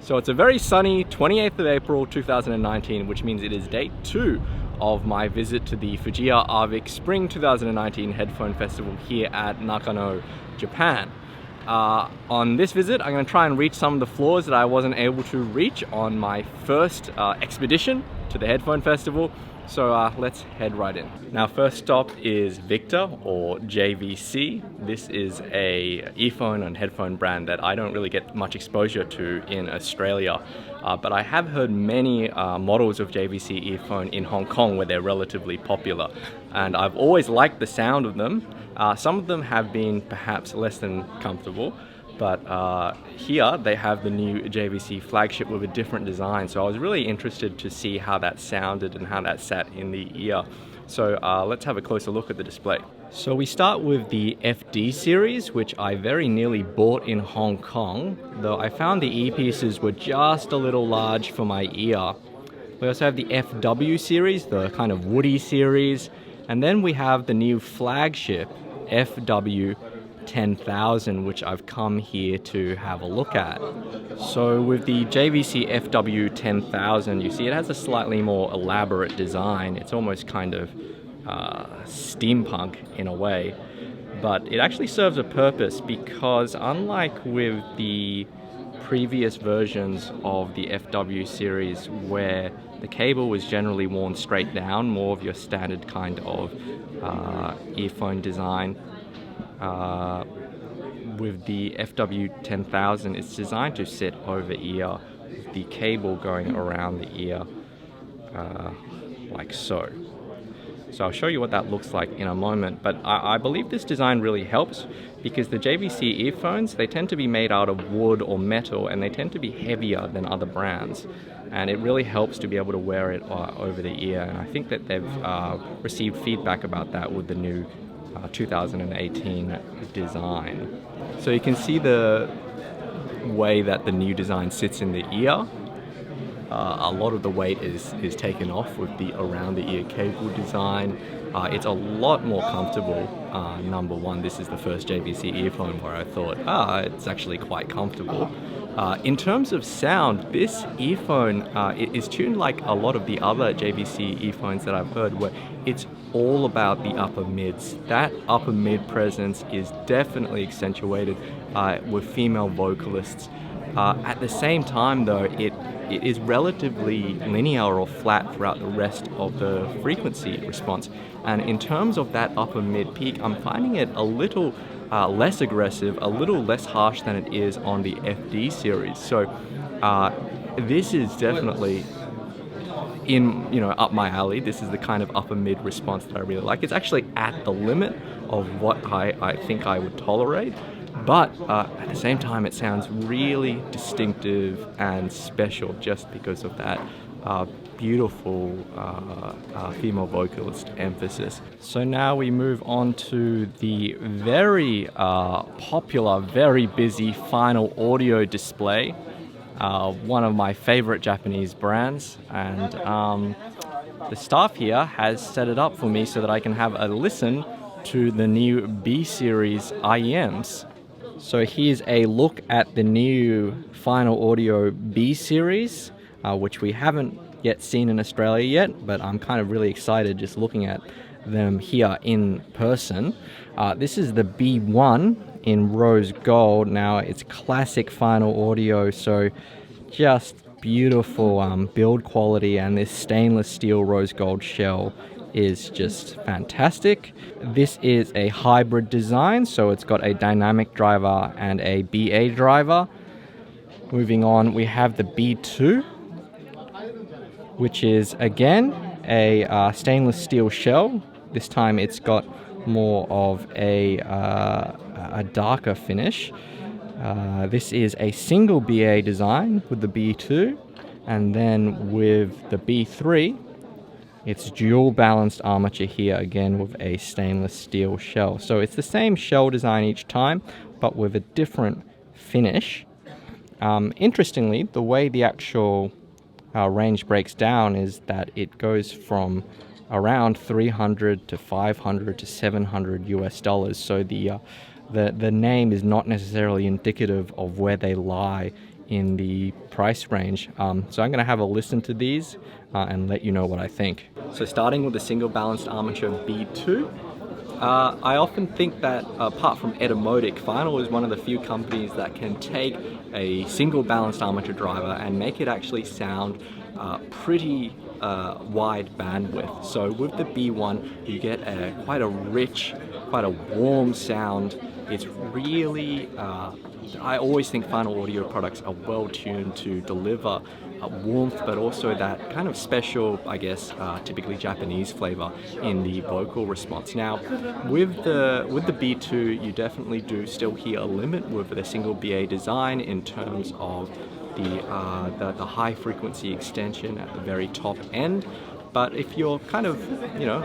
So it's a very sunny 28th of April 2019, which means it is day 2 of my visit to the Fujiya Avic Spring 2019 Headphone Festival here at Nakano, Japan. On this visit, I'm going to try and reach some of the floors that I wasn't able to reach on my first expedition to the Headphone Festival. So let's head right in. Now, first stop is Victor, or JVC. This is a earphone and headphone brand that I don't really get much exposure to in Australia. But I have heard many models of JVC earphone in Hong Kong where they're relatively popular. And I've always liked the sound of them. Some of them have been perhaps less than comfortable. But here they have the new JVC flagship with a different design. So I was really interested to see how that sounded and how that sat in the ear. So let's have a closer look at the display. So we start with the FD series, which I very nearly bought in Hong Kong, though I found the earpieces were just a little large for my ear. We also have the FW series, the kind of woody series, and then we have the new flagship FW10000, which I've come here to have a look at. So with the JVC FW10000, you see it has a slightly more elaborate design. It's almost kind of steampunk in a way, but it actually serves a purpose because unlike with the previous versions of the FW series where the cable was generally worn straight down, more of your standard kind of earphone design, with the FW10000, it's designed to sit over ear, with the cable going around the ear, like so. So I'll show you what that looks like in a moment, but I believe this design really helps because the JVC earphones, they tend to be made out of wood or metal, and they tend to be heavier than other brands. And it really helps to be able to wear it over the ear, and I think that they've received feedback about that with the new 2018 design. So you can see the way that the new design sits in the ear. A lot of the weight is taken off with the around the ear cable design. It's a lot more comfortable. Number one, this is the first JVC earphone where I thought, it's actually quite comfortable. In terms of sound, this earphone is tuned like a lot of the other JVC earphones that I've heard, where it's all about the upper mids. That upper mid presence is definitely accentuated with female vocalists. At the same time though, it is relatively linear or flat throughout the rest of the frequency response. And in terms of that upper mid peak, I'm finding it a little less aggressive, a little less harsh than it is on the FD series. So this is definitely up my alley. This is the kind of upper mid response that I really like. It's actually at the limit of what I think I would tolerate. But at the same time, it sounds really distinctive and special just because of that beautiful female vocalist emphasis. So now we move on to the very popular, very busy Final audio display, one of my favorite Japanese brands, and the staff here has set it up for me so that I can have a listen to the new B series IEMs. So here's a look at the new Final Audio B series, which we haven't yet seen in Australia yet, but I'm kind of really excited just looking at them here in person. This is the B1 in rose gold. Now it's classic Final Audio, so just beautiful build quality, and this stainless steel rose gold shell is just fantastic. This is a hybrid design, so it's got a dynamic driver and a BA driver. Moving on, we have the B2, which is again a stainless steel shell. This time it's got more of a darker finish. This is a single BA design with the B2, and then with the B3, it's dual balanced armature here, again with a stainless steel shell. So it's the same shell design each time, but with a different finish. Interestingly, the way the actual range breaks down is that it goes from around 300 to 500 to 700 US dollars. So the name is not necessarily indicative of where they lie in the price range. So I'm going to have a listen to these and let you know what I think. So starting with the single balanced armature B2, I often think that apart from Etymotic, Final is one of the few companies that can take a single balanced armature driver and make it actually sound pretty wide bandwidth. So with the B1, you get quite a rich, quite a warm sound. It's really, I always think Final Audio products are well tuned to deliver warmth, but also that kind of special, I guess, typically Japanese flavor in the vocal response. Now, with the B2, you definitely do still hear a limit with the single BA design in terms of the high frequency extension at the very top end. But if you're kind of,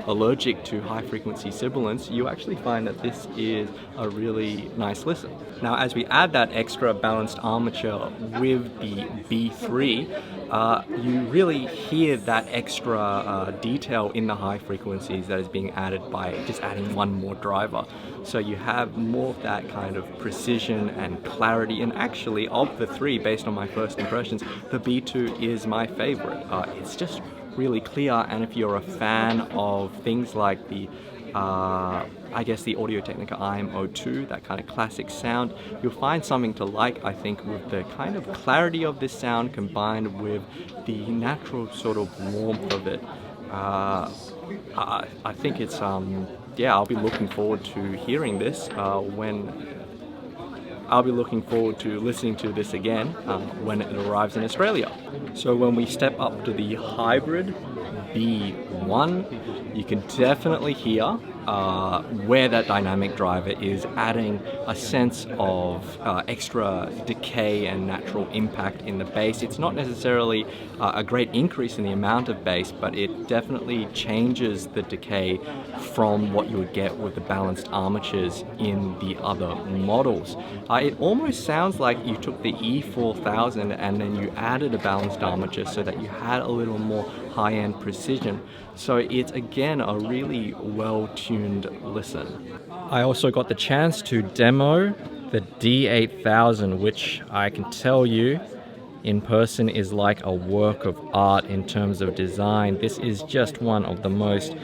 allergic to high frequency sibilants, you actually find that this is a really nice listen. Now, as we add that extra balanced armature with the B3, you really hear that extra detail in the high frequencies that is being added by just adding one more driver. So you have more of that kind of precision and clarity. And actually, of the three, based on my first impressions, the B2 is my favorite. It's just really clear, and if you're a fan of things like the I guess the Audio-Technica IM02, that kind of classic sound, you'll find something to like, I think, with the kind of clarity of this sound combined with the natural sort of warmth of it. I think it's I'll be looking forward to hearing this I'll be looking forward to listening to this again when it arrives in Australia. So when we step up to the hybrid B1, you can definitely hear where that dynamic driver is adding a sense of extra decay and natural impact in the bass. It's not necessarily a great increase in the amount of bass, but it definitely changes the decay from what you would get with the balanced armatures in the other models. It almost sounds like you took the E4000 and then you added a balanced armature so that you had a little more high-end precision. So it's again a really well-tuned listen. I also got the chance to demo the D8000, which I can tell you in person is like a work of art in terms of design. This is just one of the most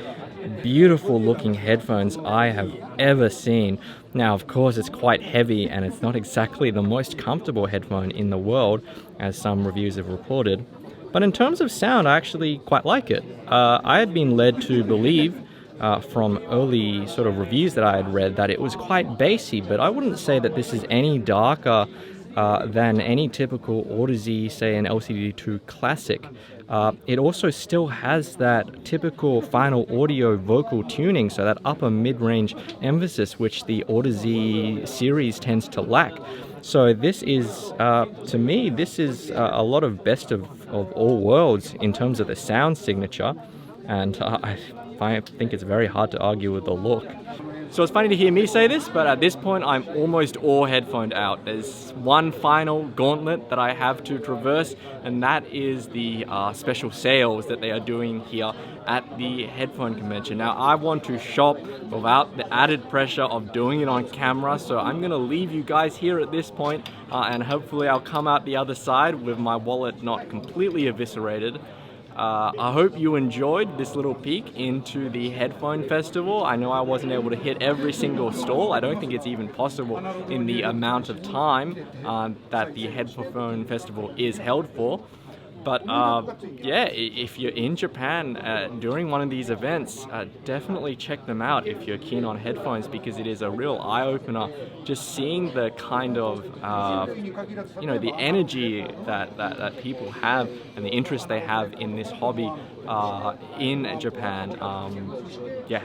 beautiful looking headphones I have ever seen. Now, of course, it's quite heavy and it's not exactly the most comfortable headphone in the world, as some reviews have reported. But in terms of sound, I actually quite like it. I had been led to believe from early sort of reviews that I had read that it was quite bassy, but I wouldn't say that this is any darker than any typical Audeze, say an LCD2 Classic. It also still has that typical Final Audio vocal tuning, so that upper mid-range emphasis which the Audeze series tends to lack. So this is, to me, this is a lot of best of all worlds in terms of the sound signature, and I think it's very hard to argue with the look. So it's funny to hear me say this, but at this point I'm almost all headphoned out. There's one final gauntlet that I have to traverse, and that is the special sales that they are doing here at the headphone convention. Now, I want to shop without the added pressure of doing it on camera, so I'm gonna leave you guys here at this point, and hopefully I'll come out the other side with my wallet not completely eviscerated. I hope you enjoyed this little peek into the headphone festival. I know I wasn't able to hit every single stall. I don't think it's even possible in the amount of time that the headphone festival is held for. But yeah, if you're in Japan during one of these events, definitely check them out if you're keen on headphones, because it is a real eye-opener just seeing the kind of, the energy that people have and the interest they have in this hobby in Japan. Yeah.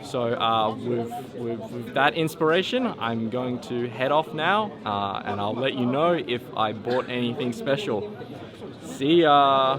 So with that inspiration, I'm going to head off now, and I'll let you know if I bought anything special. See ya!